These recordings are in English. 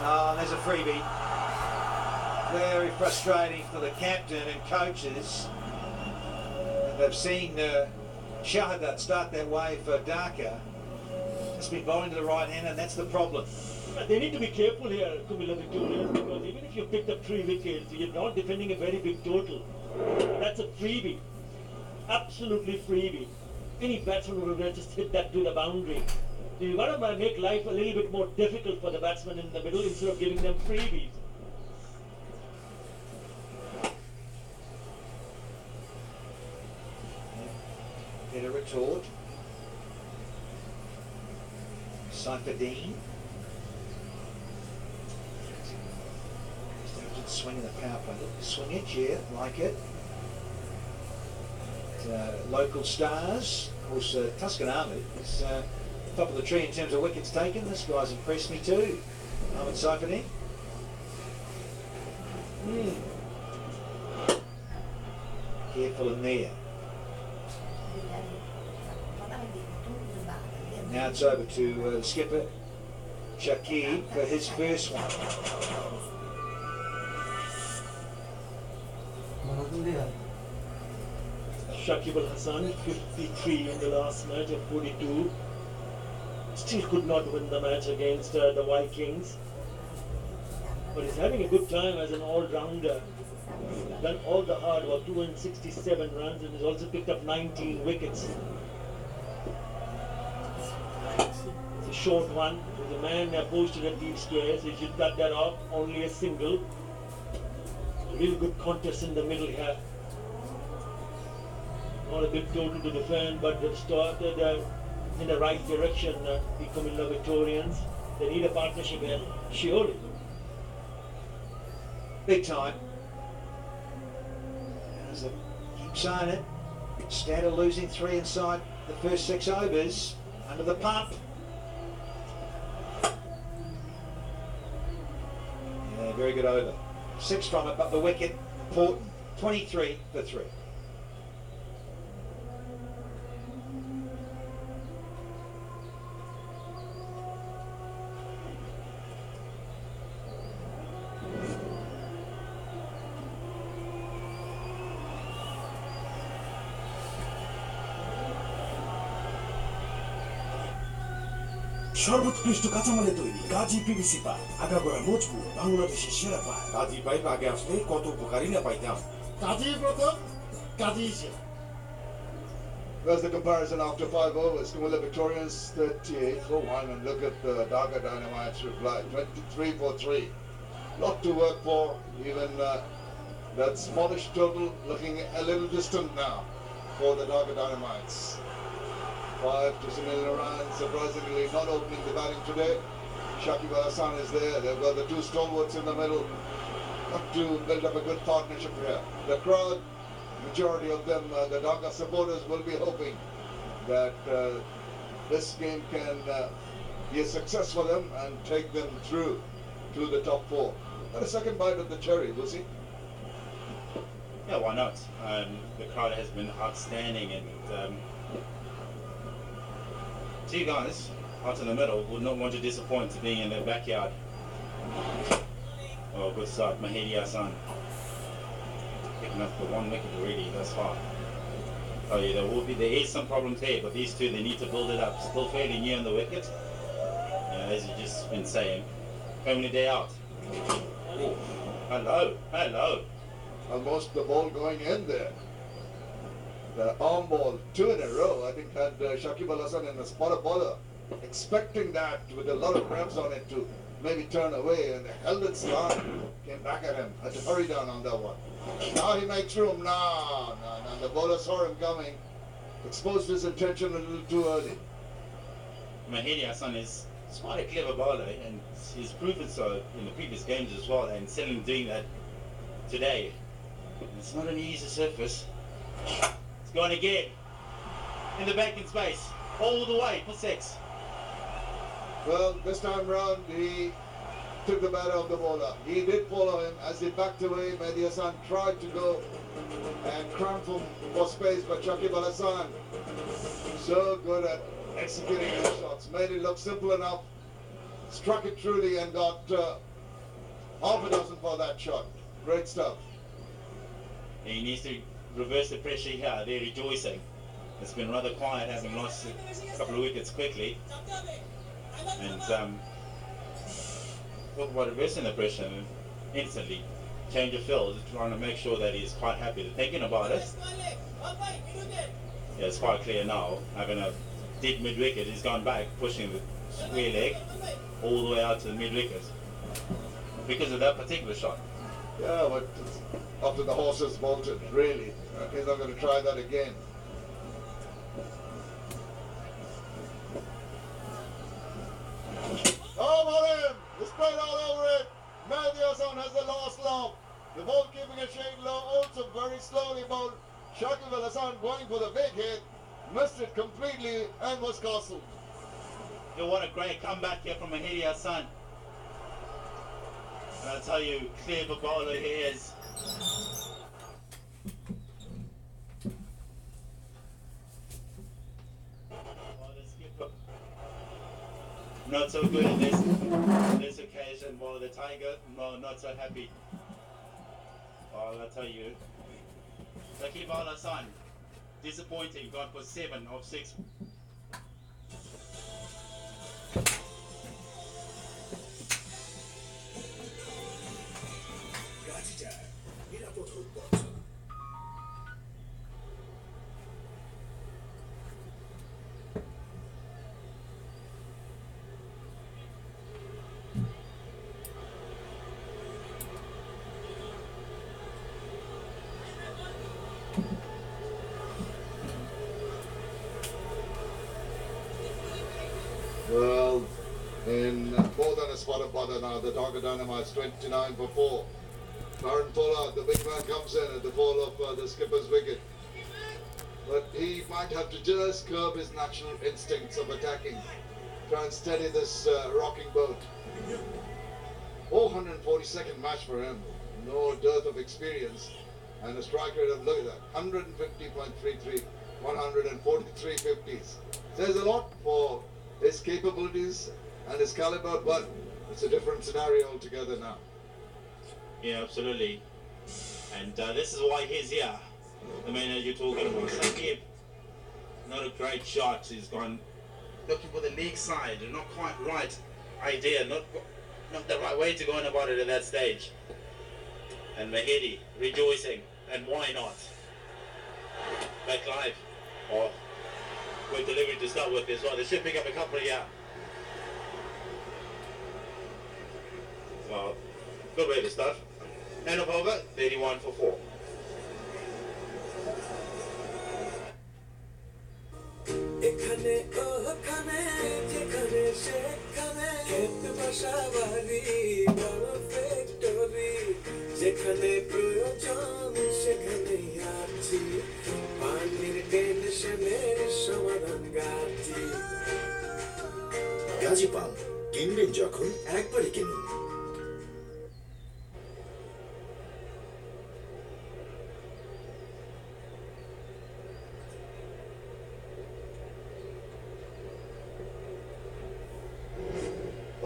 Oh, there's a freebie. Very frustrating for the captain and coaches. And they've seen Shahadat start that way for Dhaka. It's been bowling to the right hand, and that's the problem. They need to be careful here, Comilla Victorians, because even if you picked up 3 wickets, you're not defending a very big total. That's a freebie. Absolutely freebie. Any batsman would have just hit that to the boundary. So you've got to make life a little bit more difficult for the batsman in the middle instead of giving them freebies. Get a retort. Saifeddin. Swing in the power play. Swing it, yeah, like it. Local stars. Of course, Tuscan Ahmed is top of the tree in terms of wickets taken. This guy's impressed me too. Ahmed Saifeddin. Careful in there. Now it's over to the skipper, Shakib, for his first one. Shakib Al Hassan, 53 in the last match of 42. Still could not win the match against the Vikings. But he's having a good time as an all-rounder. He's done all the hard work, 267 runs, and he's also picked up 19 wickets. It's a short one. There's a man posted at deep squares. He should cut that off. Only a single. A real good contest in the middle here. Not a big total to defend, but they've started in the right direction, the Comilla Victorians. They need a partnership here, surely. Big time. As I keep saying it, instead of losing 3 inside the first 6 overs, under the pump. Yeah, very good over. 6 from it, but the wicket, important. 23 for 3. সর্বোৎকৃষ্ট কাঁচামালে তৈরি Gazi PVC pipe আগাগোড়া মজবুত বাংলাদেশের সেরা pipe Gazi pipe আগে আসলে কত উপকারী না পাইতাম কাজী প্রথম কাজী সেরা There's the comparison after 5 overs. Comilla Victorians 38 for 1, and look at the Dhaka Dynamite's reply 23 for 3. Lot to work for. Even that smallish total looking a little distant now for the Dhaka Dynamites. 5 to Sunil Naran, surprisingly not opening the batting today. Shakib Al Hassan is there. They've got the 2 stalwarts in the middle. Got to build up a good partnership here. The crowd, majority of them, the Dhaka supporters, will be hoping that this game can be a success for them and take them through to the top 4. And a second bite of the cherry, Lucy. Yeah, why not? The crowd has been outstanding, and two guys out in the middle would not want to disappoint being in their backyard. Oh, good start, Mahedi Hassan. Picking up for 1 wicket already thus far. Oh yeah, there is some problems here, but these two, they need to build it up. Still fairly near on the wicket. As you've just been saying. Only day out. Ooh. Hello. Almost the ball going in there. The arm ball, 2 in a row, I think had Shakib Al Hassan in the spot bowler, expecting that with a lot of reps on it to maybe turn away, and they held it strong, came back at him, had to hurry down on that one. Now he makes room, no, the bowler saw him coming, exposed his intention a little too early. Mahedi Hassan is quite a clever bowler, and he's proven so in the previous games as well, and certainly doing that today. It's not an easy surface. Gone again in the banking space all the way for 6. Well, this time round he took the batter of the bowler. He did follow him as he backed away. Mahedi Hassan tried to go and cram for space, but Shakib Al Hassan so good at executing his shots. Made it look simple enough, struck it truly, and got Half a dozen for that shot. Great stuff. He needs to reverse the pressure here. They're rejoicing. It's been rather quiet, having lost a couple of wickets quickly. And talk about reversing the pressure instantly. Change of field, trying to make sure that he's quite happy. They're thinking about it. Yeah, it's quite clear now. Having a deep mid-wicket, he's gone back, pushing the square leg all the way out to the mid-wicket because of that particular shot. Yeah, but after the horse has bolted, really. He's not going to try that again. Oh, Marim! He sprayed all over it. Mehdi Hassan has the last laugh. The ball keeping a shade low, also very slowly bowled. Shakib Al Hassan going for the big hit. Missed it completely and was castled. Yeah, what a great comeback here from Mehdi Hassan. And I'll tell you, clever bowler he is. Oh, the skipper. Not so good in this occasion. Well, the Tiger, no, not so happy. Oh, I'll tell you. Shakib Al Hassan, disappointing. Gone for 7 of 6. Well, in more than a spot of butter now, the Dhaka Dynamite's 29 for 4. Karan Pollard, the big man, comes in at the fall of the skipper's wicket. But he might have to just curb his natural instincts of attacking. Try and steady this rocking boat. 442nd match for him. No dearth of experience. And a strike rate of, look at that, 150.33, 143 50s. Says a lot for his capabilities and his caliber, but it's a different scenario altogether now. Yeah, absolutely. And this is why he's here. The man that you're talking about, Shakib, not a great shot. He's gone looking for the leg side, not quite right idea, not the right way to go on about it at that stage. And Mehdi rejoicing, and why not? Back live, or good delivery to start with as well. They should pick up a couple here. Well, good way to start. End of over, 31 for 4. এখানে ওখানে যেখানে সেখানে ক্ষেত বসাবাড়ি বড় factory যেখানে প্রয়োজন সেখানেই আছি পানির টেনশনের সমাধান গাছি গাজী পাম্প কিনবেন যখন একবারই কিনুন।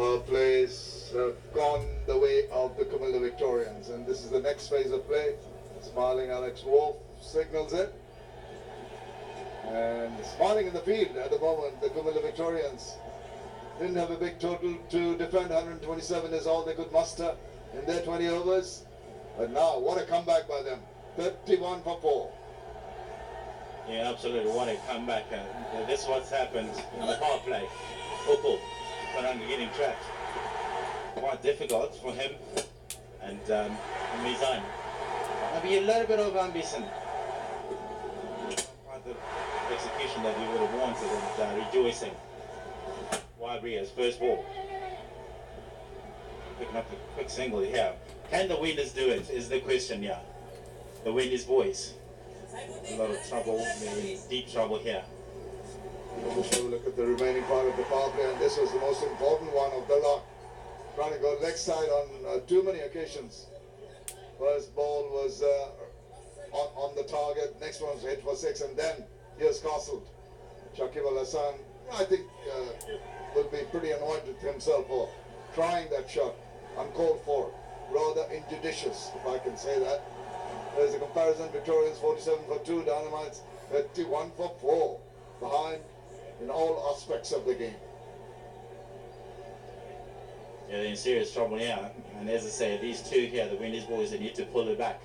Our plays have gone the way of the Comilla Victorians, and this is the next phase of play. Smiling Alex Wolf signals it. And smiling in the field at the moment, the Comilla Victorians didn't have a big total to defend. 127 is all they could muster in their 20 overs. But now, what a comeback by them. 31 for 4. Yeah, absolutely. What a comeback. This is what's happened in the power play. Opal, getting trapped. Quite difficult for him and Mizan. Maybe a little bit of ambition. Quite the execution that he would have wanted and rejoicing. Wabria's first ball. Picking up a quick single here. Can the winners do it is the question, yeah. The winner's voice. A lot of trouble, deep trouble here. Let's have a look at the remaining part of the power play, and this was the most important one of the lot. Trying to go leg side on too many occasions. First ball was on the target, next one was hit for 6, and then here's castled. Shakib Al Hassan, I think, will be pretty annoyed with himself for trying that shot, uncalled for. rather injudicious, if I can say that. There's a comparison, Victorians 47 for 2, Dynamites 31 for 4, behind in all aspects of the game. Yeah, they're in serious trouble here. And as I say, these two here, the Windies boys, they need to pull it back.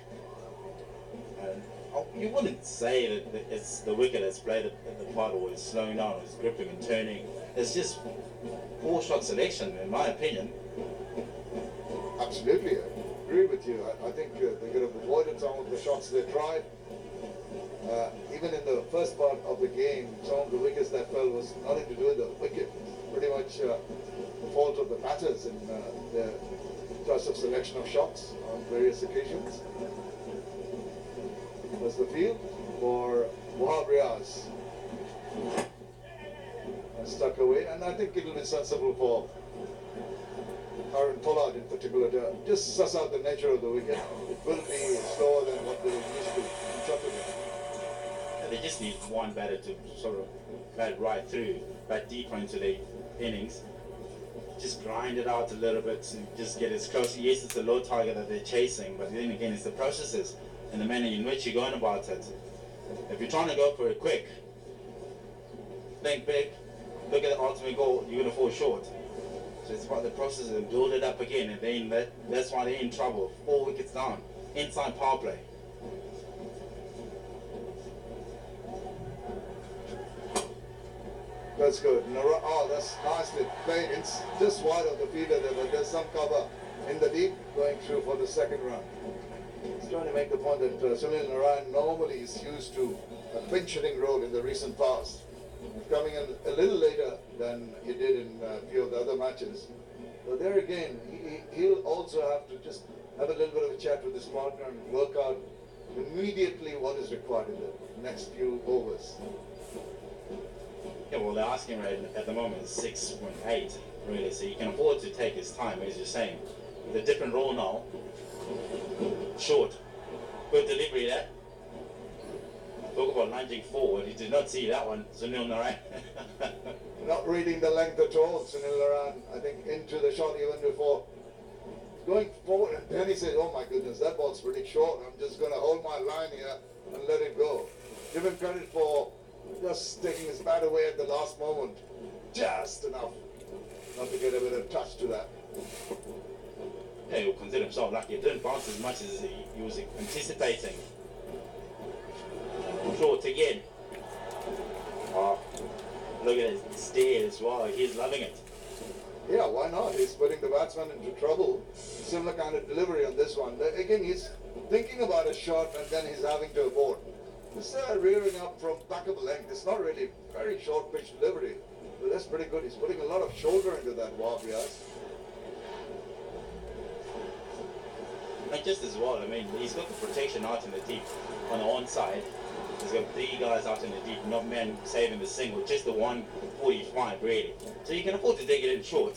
You wouldn't say that it's the wicket that's played the part, or it's slowing down, or it's gripping and turning. It's just poor shot selection, in my opinion. Absolutely, I agree with you. I think they could have avoided some of the shots they tried. Even in the first part of the game, some of the wickets that fell was nothing to do with the wicket. Pretty much the fault of the batters in their choice of selection of shots on various occasions. Was the field for Wahab Riaz. Stuck away, and I think it will be sensible for Aaron Pollard in particular to just suss out the nature of the wicket. It will be slower than what they used to in Yeah, they just need one batter to sort of bat right through, bat deeper into the innings. Just grind it out a little bit to just get as close. Yes, it's a low target that they're chasing, but then again, it's the processes and the manner in which you're going about it. If you're trying to go for it quick, think big, look at the ultimate goal, you're going to fall short. So it's about the process and build it up again, and then that's why they're in trouble. 4 wickets down, inside power play. That's good. Oh, that's nicely played. It's just wide of the fielder there, but there's some cover in the deep going through for the second run. He's trying to make the point that Sunil Narayan normally is used to a pinch hitting role in the recent past. Coming in a little later than he did in a few of the other matches. So there again, he'll also have to just have a little bit of a chat with his partner and work out immediately what is required in the next few overs. Yeah, well, the asking rate at the moment is 6.8, really, so you can afford to take his time, as you're saying. With a different role now, short, good delivery there. Talk about lunging forward, he did not see that one, Sunil Narayan. Not reading the length at all, Sunil Narayan, I think into the shot even before going forward, and then he said, oh my goodness, that ball's pretty short, I'm just going to hold my line here and let it go. Give him credit for just taking his bat away at the last moment, just enough not to get a bit of touch to that. Yeah, he'll consider himself lucky. It didn't bounce as much as he was anticipating. Short again. Oh, look at his stare as well. He's loving it. Yeah, why not? He's putting the batsman into trouble. Similar kind of delivery on this one. Again, he's thinking about a shot and then he's having to abort. This rearing up from back of the length. It's not really very short pitch delivery, but that's pretty good. He's putting a lot of shoulder into that Wahab Riaz. And just as well, I mean, he's got the protection out in the deep on the onside. He's got 3 guys out in the deep, not men saving the single, just the 145 really. So you can afford to take it in short.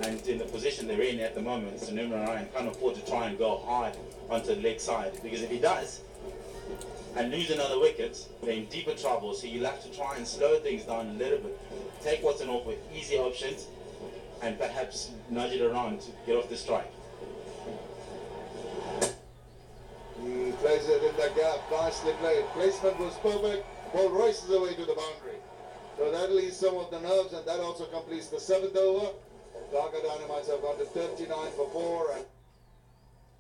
And in the position they're in at the moment, Sunil Narayan can't afford to try and go hard onto the leg side, because if he does and lose another wicket, they're in deeper trouble. So you'll have to try and slow things down a little bit, take what's an offer, easy options, and perhaps nudge it around to get off the strike. He plays it in the gap, nicely played. Placement was perfect. Ball races away to the boundary. So that leaves some of the nerves, and that also completes the 7th over. Dhaka Dynamites have gone to 39 for 4. And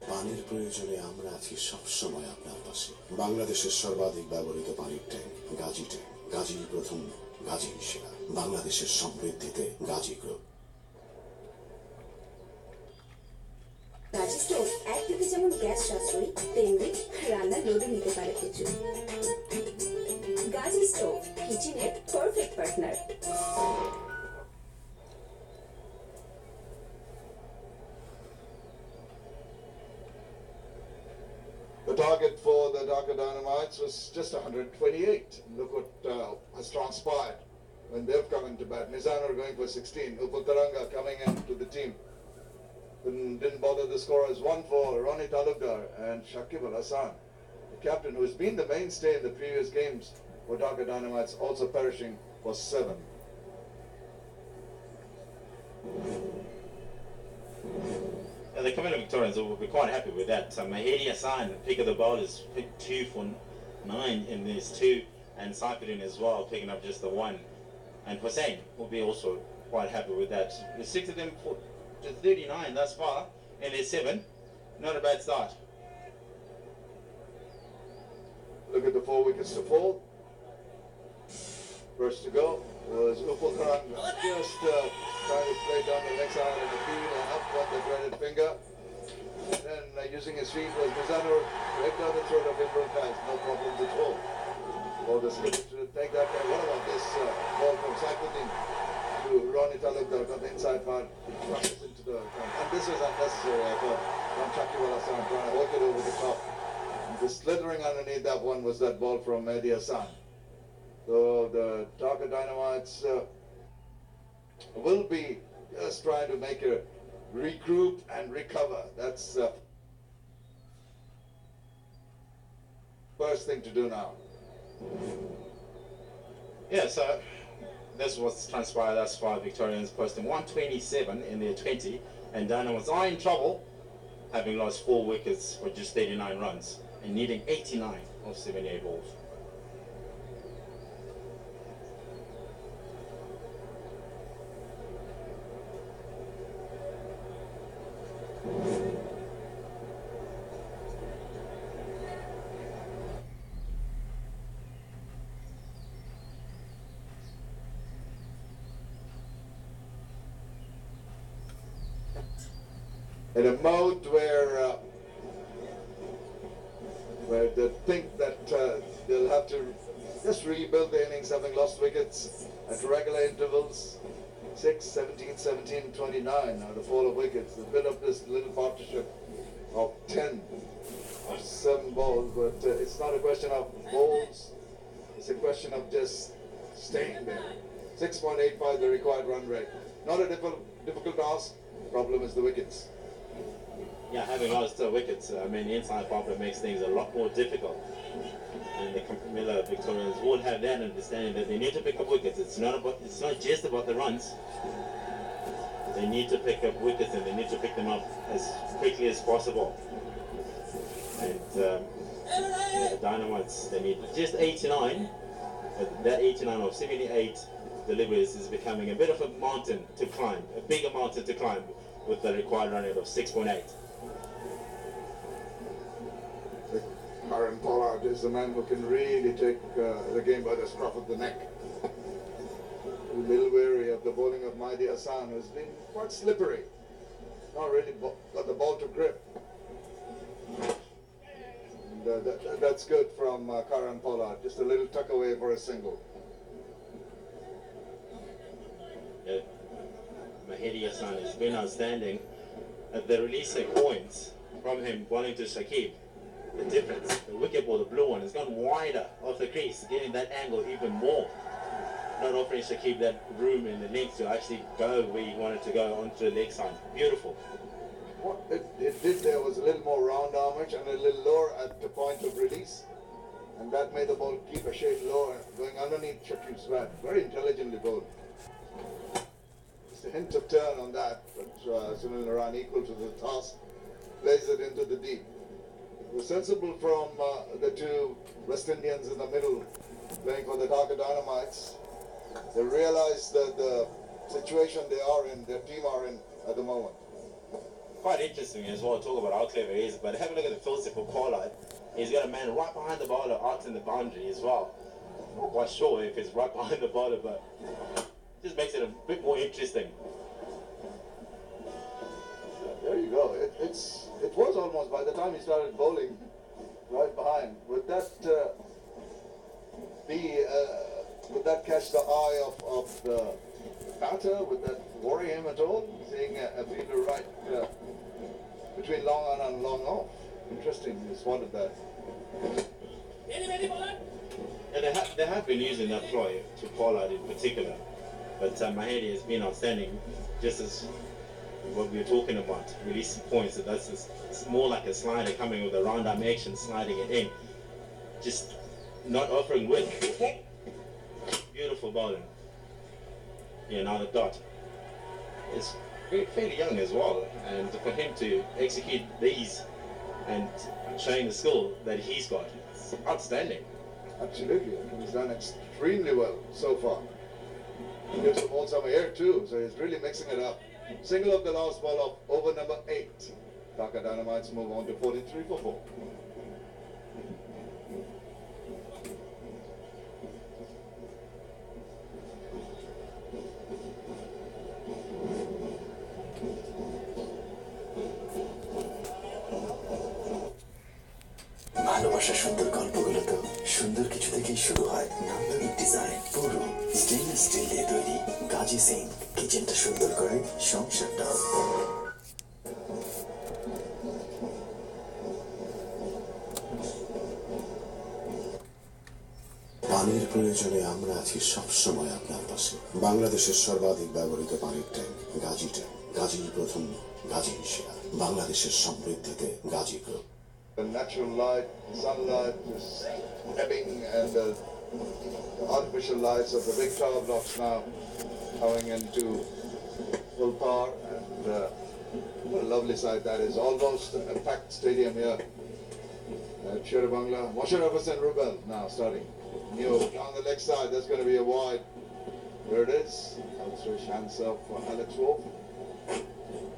পানির প্রয়োজনে আমরা আছি সব সময় আপনার পাশে। বাংলাদেশের সর্বাধিক ব্যবহৃত পানির ট্যাঙ্ক গাজী ট্যাঙ্ক। গাজী প্রথম, গাজী সেরা। বাংলাদেশের সমৃদ্ধিতে গাজী গ্রুপ। গাজী স্টোভ একদিকে যেমন গ্যাস সাশ্রয়ী, তেমনি রান্নার লোডও নিতে পারে প্রচুর। গাজী স্টোভ কিচেনের perfect partner. the target for the Dhaka Dynamites was just 128. Look what has transpired when they've come into bat. Nizanur going for 16. Uputaranga coming into the team. Didn't bother the scorers. 1 for Ronnie Talukdar and Shakib Al Hassan, the captain who has been the mainstay in the previous games for Dhaka Dynamites, also perishing for 7. And the Comilla Victorians will be quite happy with that. Mahedi Hassan, pick of the bowlers, picked 2 for 9 in these 2, and Saifuddin as well, picking up just the 1. And Hussein will be also quite happy with that. The 6 of them for to 39 thus far, and there's 7. Not a bad start. Look at the 4 wickets to fall. First to go was Upal Khan, just trying to play down the leg side of the field and up on the dreaded finger. And then using his feet was Mizanur right down the throat of Imran Khan, no problems at all. Or the slip to take that guy. What about this ball from Saifuddin to Ronnie Talukdar, got the inside part, crushes into the ground. And this was unnecessary, I thought, from Chakiwala Hassan trying to work it over the top. And the slithering underneath that one was that ball from Mehdi Hassan. So the Dhaka Dynamites will be just trying to make a regroup and recover. That's first thing to do now. Yeah, so that's what's transpired thus far. Victorians posting 127 in their 20, and Dynamites are in trouble, having lost 4 wickets for just 39 runs and needing 89 of 78 balls. In a mode where they think that they'll have to just rebuild the innings, having lost wickets at regular intervals, 6, 17, 17, 29 out of 4 wickets. They built up this little partnership of 10 or 7 balls, but it's not a question of balls, it's a question of just staying there. 6.85 the required run rate. Not a difficult task, problem is the wickets. Yeah, having lost wickets, I mean, the inside problem makes things a lot more difficult. And the Comilla Victorians will have that understanding that they need to pick up wickets. It's not just about the runs. They need to pick up wickets, and they need to pick them up as quickly as possible. And the Dynamites, they need just 89, but that 89 of 78 deliveries is becoming a bit of a mountain to climb, a bigger mountain to climb with the required run rate of 6.8. Aaron Pollard is the man who can really take the game by the scruff of the neck. A little wary of the bowling of Mehdi Hassan, who's been quite slippery. Not really got the ball to grip. And, that's good from Karan Pollard. Just a little tuck away for a single. Mehdi Hassan has been outstanding at the release of points from him bowling to Shakib. The difference, the wicket ball, the blue one, has gone wider off the crease, getting that angle even more. Not offering Shakib that room in the length to actually go where he wanted to go onto the leg side. Beautiful. What it did there was a little more round armage and a little lower at the point of release. And that made the ball keep a shade lower, going underneath Shakib's bat. Very intelligently bowled. Just a hint of turn on that, but Sunil Naran, equal to the task, plays it into the deep. It was sensible from the 2 West Indians in the middle playing for the Dhaka Dynamites. They realized that the situation they are in, their team are in at the moment. Quite interesting as well, talk about how clever he is, but have a look at the field for Pollard. He's got a man right behind the bowler out in the boundary as well. Not quite sure if it's right behind the bowler, but just makes it a bit more interesting. There you go. It was almost, by the time he started bowling, right behind. Would that would that catch the eye of the batter? Would that worry him at all? Seeing a fielder right between long on and long off. Interesting. He spotted that. Yeah, they have been using that ploy to Pollard in particular, but Mahedi has been outstanding, just as what we were talking about, releasing points. It's more like a slider coming with a round arm action, sliding it in, just not offering width. Beautiful bowling. Yeah, now the dot. It's fairly young as well, and for him to execute these and showing the skill that he's got, it's outstanding. Absolutely, he's done extremely well so far. He gives the ball some air too, so he's really mixing it up. Single of the last ball of over number 8. Dhaka Dynamites move on to 43 for 4. ভালোবাসার সুন্দর গল্পগুলো তো সুন্দর কিছু থেকেই শুরু হয়। নান্দনিক ডিজাইন, পুরো স্টেনলেস স্টিল দিয়ে তৈরি গাজি সিং কিচেনটা সুন্দর করে সংসারটা। পানির প্রয়োজনে আমরা আছি সবসময় আপনার পাশে। বাংলাদেশের সর্বাধিক ব্যবহৃত পানির ট্যাঙ্ক গাজী ট্যাঙ্ক। গাজী প্রথম, গাজী সেরা। বাংলাদেশের সমৃদ্ধিতে Gazi group. The natural light, sunlight is ebbing, and the artificial lights of the big tower blocks now coming into full power, and what a lovely sight that is. Almost a packed stadium here at Sherabangla. Musharraf and Rubel now starting. New on the leg side, that's going to be a wide. There it is. Outswish hands up for Alex Wolf.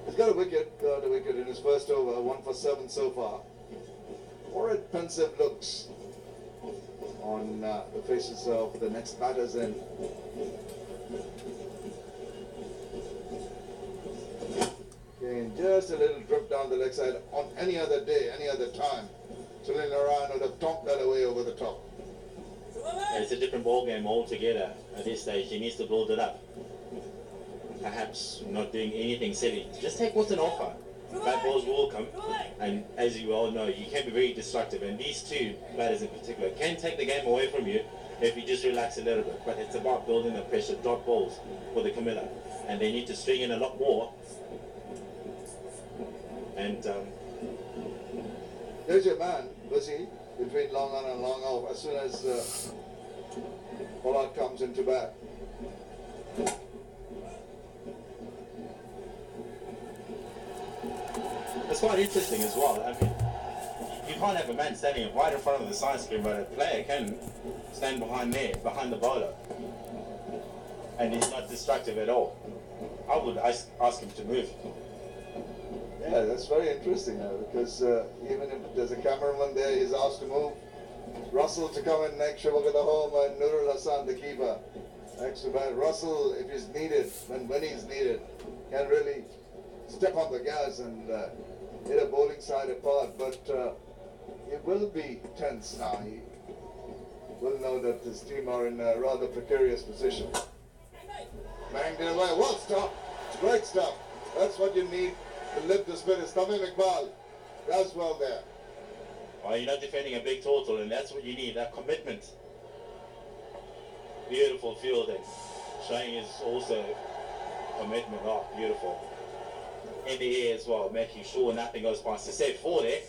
He's got a wicket in his first over, 1 for 7 so far. More pensive looks on the faces of the next batters in. Again, just a little drip down the leg side. On any other day, any other time, Sunil Narayan would have tonked that away over the top. It's a different ball game altogether at this stage. He needs to build it up. Perhaps not doing anything silly. Just take what's an offer. Bad balls will come, and as you all know, you can be very destructive, and these two batters in particular can take the game away from you if you just relax a little bit. But it's about building the pressure, dot balls for the Comilla, and they need to string in a lot more. And There's your man, busy between long on and long off as soon as Pollard comes into bat. it's quite interesting as well. I mean, you can't have a man standing right in front of the side screen, but a player can stand behind there, behind the bowler, and he's not destructive at all. I would ask him to move. Yeah, that's very interesting because even if there's a cameraman there, he's asked to move. Russell to come in next, Shavakata home, and Nurul Hassan, the keeper, next to bat. Russell, if he's needed, and when he's needed, can really step on the gas and hit a bowling side apart. But it will be tense now. He will know that his team are in a rather precarious position. Banged it away. Well, stop. It's great stuff. That's what you need to lift the spirit. Tamim Iqbal does well there. Well, you're not defending a big total, and that's what you need, that commitment. Beautiful fielding. Showing is also commitment. Oh, beautiful. In the air as well, making sure nothing goes past. To save 4 there.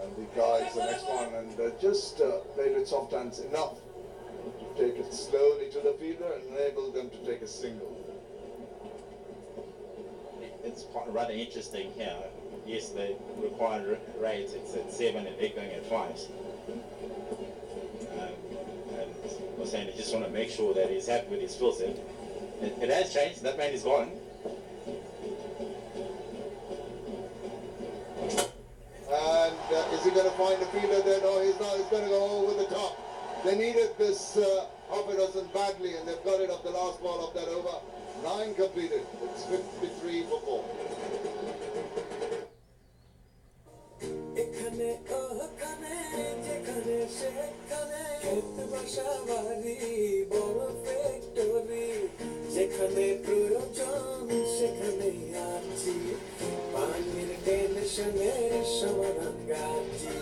And the guys, the next one, and just played with soft hands enough to take it slowly to the fielder and enable them to take a single. It's quite rather interesting here. Yes, the required rate it's at 7 and they're going at 5. And I was saying, I just want to make sure that he's happy with his skill set. It has changed. That man is gone. And is he going to find a fielder there? No, he's not. He's going to go over the top. They needed this Hofferson badly, and they've got it off the last ball of that over. 9 completed. It's 53 for 4. এখানে ওখানে যেখানে সেখানে খেতে বসা বাড়ি বড় factory যেখানে প্রয়োজন সেখানে আছি পানির টেনশনের সমাধান গাছি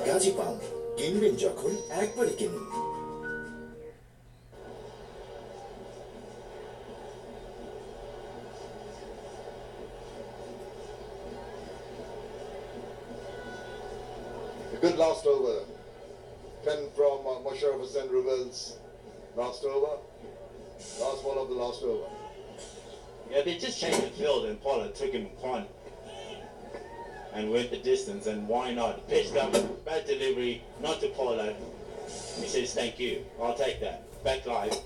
গাজী পাম্প কিনবেন যখন একবারই কিনুন। A good last over. 10 from Musharraf and Rubel's last over. Last ball of the last over. Yeah, they just changed the field and Pollard took him upon and went the distance, and why not? Pitched up, bad delivery, not to Pollard. He says, thank you, I'll take that. Back live.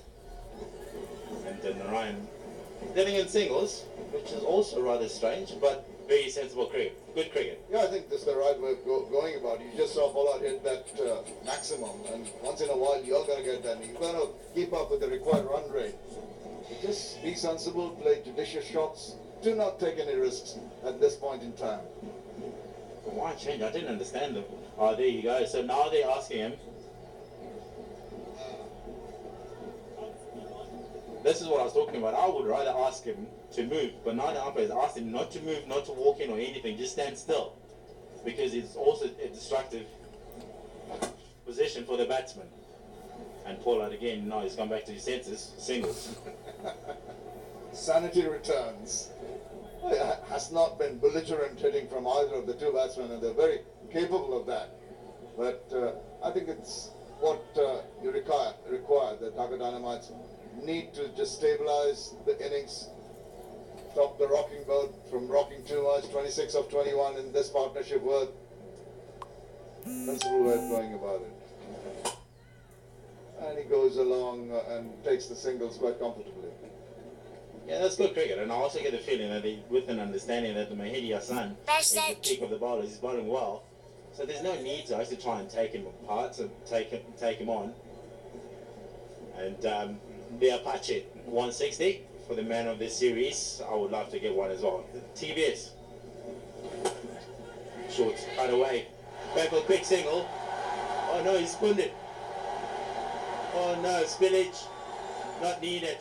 And then Narayan getting in singles, which is also rather strange, but very sensible cricket. Good cricket. Yeah, I think this is the right way of going about it. You just saw Pollard hit that maximum, and once in a while you're going to get that. You've got to keep up with the required run rate. Just be sensible, play judicious shots. Do not take any risks at this point in time. But why change? I didn't understand them. Oh, there you go. So now they're asking him. This is what I was talking about. I would rather ask him to move, but now the umpires asked him not to move, not to walk in or anything, just stand still. Because it's also a destructive position for the batsman. And Pollard again, now he's gone back to his senses, singles. Sanity returns. Well, it has not been belligerent hitting from either of the two batsmen, and they're very capable of that. But I think it's what you require. The Dhaka Dynamites need to just stabilize the innings, stop the rocking boat from rocking too much. 26 of 21 in this partnership work. Sensible way of going about it. And he goes along and takes the singles quite comfortably. Yeah, that's good cricket, and I also get the feeling that with an understanding that the Mahidi Hassan is the peak of the bowlers, he's bowling well, so there's no need to actually try and take him apart, so take him on. And the Apache 160 for the man of this series. I would love to get one as well. TBS. Short, cut away. Back for a quick single. Oh no, he spun it. Oh no, spillage. Not needed.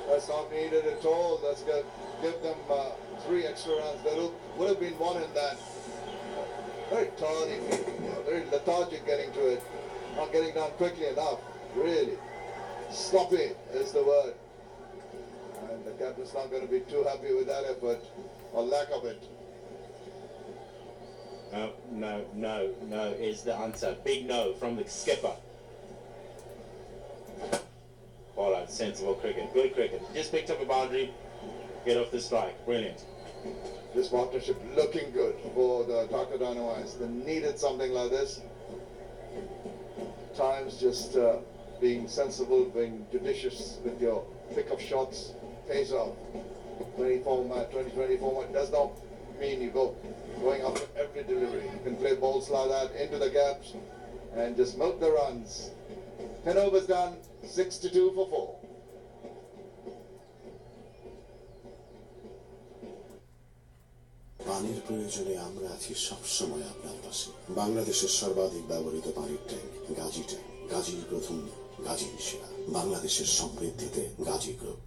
That's not needed at all. That's going to give them 3 extra runs. There would have been one in that. Very tardy, very lethargic getting to it. Not getting down quickly enough, really. Sloppy is the word. And the captain's not going to be too happy with that effort, or lack of it. No is the answer. Big no from the skipper. Pollard, sensible cricket, good cricket. Just picked up a boundary, get off the strike, brilliant. This partnership looking good for the Dhaka Dynamites. They needed something like this. Times just being sensible, being judicious with your pick of shots pays off. 2020 format does not mean you going after every delivery. You can play balls like that into the gaps and just milk the runs. 10 overs done, 62 for 4. পানির প্রয়োজনে আমরা আছি সবসময় আপনার পাশে। বাংলাদেশের সর্বাধিক ব্যবহৃত পানির ট্যাঙ্ক গাজী ট্যাঙ্ক। গাজী প্রথম, গাজী সেরা। বাংলাদেশের সমৃদ্ধিতে গাজী গ্রুপ।